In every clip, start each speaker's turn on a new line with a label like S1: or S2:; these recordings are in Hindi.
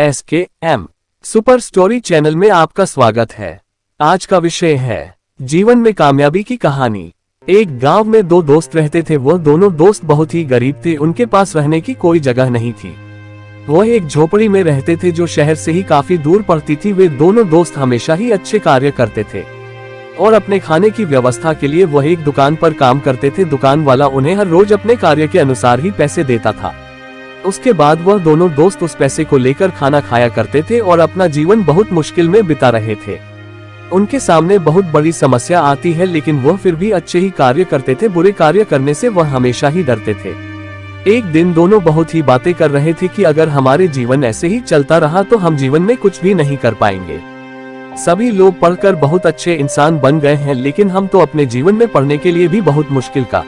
S1: SKM सुपर स्टोरी चैनल में आपका स्वागत है। आज का विषय है जीवन में कामयाबी की कहानी। एक गांव में दो दोस्त रहते थे। वह दोनों दोस्त बहुत ही गरीब थे। उनके पास रहने की कोई जगह नहीं थी। वह एक झोपड़ी में रहते थे जो शहर से ही काफी दूर पड़ती थी। वे दोनों दोस्त हमेशा ही अच्छे कार्य करते थे और अपने खाने की व्यवस्था के लिए वह एक दुकान पर काम करते थे। दुकान वाला उन्हें हर रोज अपने कार्य के अनुसार ही पैसे देता था। उसके बाद वह दोनों दोस्त उस पैसे को लेकर खाना खाया करते थे और अपना जीवन बहुत मुश्किल में बिता रहे थे। उनके सामने बहुत बड़ी समस्या आती है, लेकिन वह फिर भी अच्छे ही कार्य करते थे। बुरे कार्य करने से वह हमेशा ही डरते थे। एक दिन दोनों बहुत ही बातें कर रहे थे कि अगर हमारे जीवन ऐसे ही चलता रहा तो हम जीवन में कुछ भी नहीं कर पाएंगे। सभी लोग पढ़कर बहुत अच्छे इंसान बन गए हैं, लेकिन हम तो अपने जीवन में पढ़ने के लिए भी बहुत मुश्किल का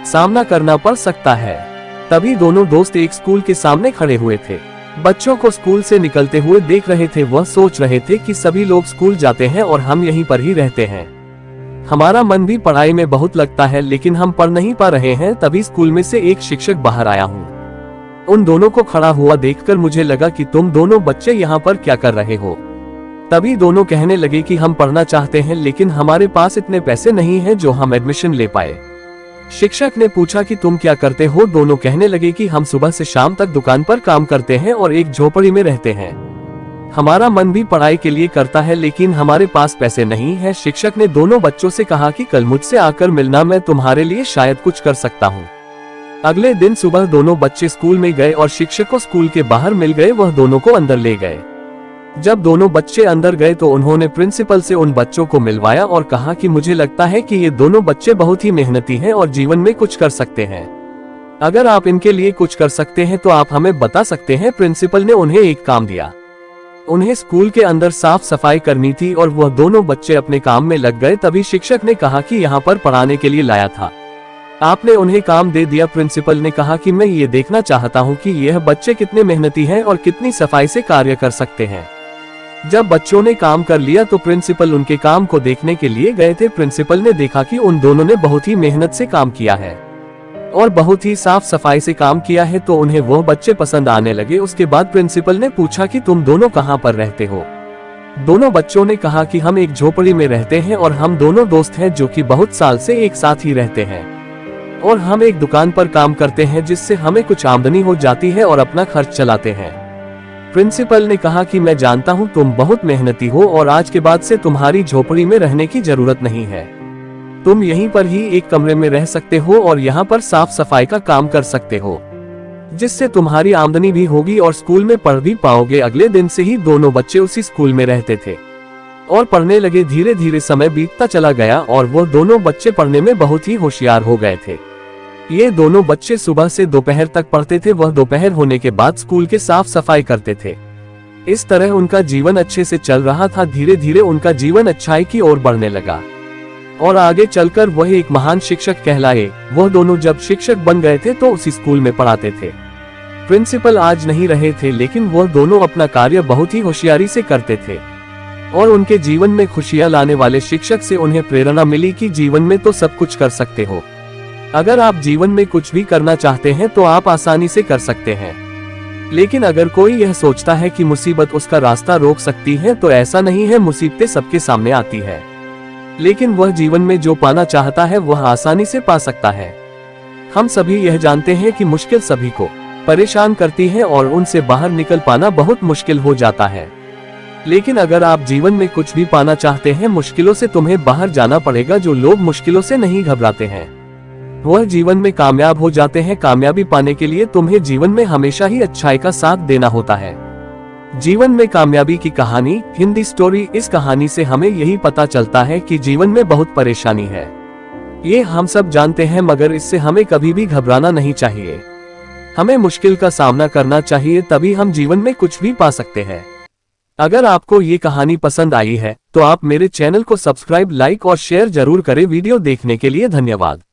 S1: सामना करना पड़ सकता है। तभी दोनों दोस्त एक स्कूल के सामने खड़े हुए थे। बच्चों को स्कूल से निकलते हुए देख रहे थे। वह सोच रहे थे कि सभी लोग स्कूल जाते हैं और हम यहीं पर ही रहते हैं। हमारा मन भी पढ़ाई में बहुत लगता है, लेकिन हम पढ़ नहीं पा रहे हैं। तभी स्कूल में से एक शिक्षक बाहर आया हूँ। उन दोनों को खड़ा हुआ देखकर मुझे लगा कि तुम दोनों बच्चे यहाँ पर क्या कर रहे हो। तभी दोनों कहने लगे कि हम पढ़ना चाहते हैं, लेकिन हमारे पास इतने पैसे नहीं हैं जो हम एडमिशन ले पाए। शिक्षक ने पूछा कि तुम क्या करते हो। दोनों कहने लगे कि हम सुबह से शाम तक दुकान पर काम करते हैं और एक झोपड़ी में रहते हैं। हमारा मन भी पढ़ाई के लिए करता है, लेकिन हमारे पास पैसे नहीं है। शिक्षक ने दोनों बच्चों से कहा कि कल मुझसे आकर मिलना, मैं तुम्हारे लिए शायद कुछ कर सकता हूँ। अगले दिन सुबह दोनों बच्चे स्कूल में गए और शिक्षक को स्कूल के बाहर मिल गए। वह दोनों को अंदर ले गए। जब दोनों बच्चे अंदर गए तो उन्होंने प्रिंसिपल से उन बच्चों को मिलवाया और कहा कि मुझे लगता है कि ये दोनों बच्चे बहुत ही मेहनती हैं और जीवन में कुछ कर सकते हैं। अगर आप इनके लिए कुछ कर सकते हैं तो आप हमें बता सकते हैं। प्रिंसिपल ने उन्हें एक काम दिया। उन्हें स्कूल के अंदर साफ सफाई करनी थी और वह दोनों बच्चे अपने काम में लग गए। तभी शिक्षक ने कहा कि यहाँ पर पढ़ाने के लिए लाया था, आपने उन्हें काम दे दिया। प्रिंसिपल ने कहा कि मैं ये देखना चाहता हूँ कि यह बच्चे कितने मेहनती हैं और कितनी सफाई से कार्य कर सकते हैं। जब बच्चों ने काम कर लिया तो प्रिंसिपल उनके काम को देखने के लिए गए थे। प्रिंसिपल ने देखा कि उन दोनों ने बहुत ही मेहनत से काम किया है और बहुत ही साफ सफाई से काम किया है, तो उन्हें वो बच्चे पसंद आने लगे। उसके बाद प्रिंसिपल ने पूछा कि तुम दोनों कहाँ पर रहते हो। दोनों बच्चों ने कहा कि हम एक झोपड़ी में रहते हैं और हम दोनों दोस्त हैं जो कि बहुत साल से एक साथ ही रहते हैं और हम एक दुकान पर काम करते हैं जिससे हमें कुछ आमदनी हो जाती है और अपना खर्च चलाते हैं। प्रिंसिपल ने कहा कि मैं जानता हूँ तुम बहुत मेहनती हो और आज के बाद से तुम्हारी झोपड़ी में रहने की जरूरत नहीं है। तुम यहीं पर ही एक कमरे में रह सकते हो और यहाँ पर साफ सफाई का काम कर सकते हो, जिससे तुम्हारी आमदनी भी होगी और स्कूल में पढ़ भी पाओगे। अगले दिन से ही दोनों बच्चे उसी स्कूल में रहते थे और पढ़ने लगे। धीरे धीरे समय बीतता चला गया और वो दोनों बच्चे पढ़ने में बहुत ही होशियार हो गए थे। ये दोनों बच्चे सुबह से दोपहर तक पढ़ते थे। वह दोपहर होने के बाद स्कूल के साफ सफाई करते थे। इस तरह उनका जीवन अच्छे से चल रहा था। धीरे धीरे उनका जीवन अच्छाई की ओर बढ़ने लगा और आगे चलकर वह एक महान शिक्षक कहलाए। वह दोनों जब शिक्षक बन गए थे तो उसी स्कूल में पढ़ाते थे। प्रिंसिपल आज नहीं रहे थे, लेकिन वह दोनों अपना कार्य बहुत ही होशियारी से करते थे और उनके जीवन में खुशियां लाने वाले शिक्षक से उन्हें प्रेरणा मिली कि जीवन में तो सब कुछ कर सकते हो। अगर आप जीवन में कुछ भी करना चाहते हैं तो आप आसानी से कर सकते हैं, लेकिन अगर कोई यह सोचता है कि मुसीबत उसका रास्ता रोक सकती है तो ऐसा नहीं है। मुसीबतें सबके सामने आती है, लेकिन वह जीवन में जो पाना चाहता है वह आसानी से पा सकता है। हम सभी यह जानते हैं कि मुश्किल सभी को परेशान करती है और उनसे बाहर निकल पाना बहुत मुश्किल हो जाता है। लेकिन अगर आप जीवन में कुछ भी पाना चाहते हैं, मुश्किलों से तुम्हें बाहर जाना पड़ेगा। जो लोग मुश्किलों से नहीं घबराते हैं वह जीवन में कामयाब हो जाते हैं। कामयाबी पाने के लिए तुम्हें जीवन में हमेशा ही अच्छाई का साथ देना होता है। जीवन में कामयाबी की कहानी हिंदी स्टोरी। इस कहानी से हमें यही पता चलता है कि जीवन में बहुत परेशानी है, ये हम सब जानते हैं, मगर इससे हमें कभी भी घबराना नहीं चाहिए। हमें मुश्किल का सामना करना चाहिए, तभी हम जीवन में कुछ भी पा सकते हैं। अगर आपको ये कहानी पसंद आई है तो आप मेरे चैनल को सब्सक्राइब, लाइक और शेयर जरूर करें। वीडियो देखने के लिए धन्यवाद।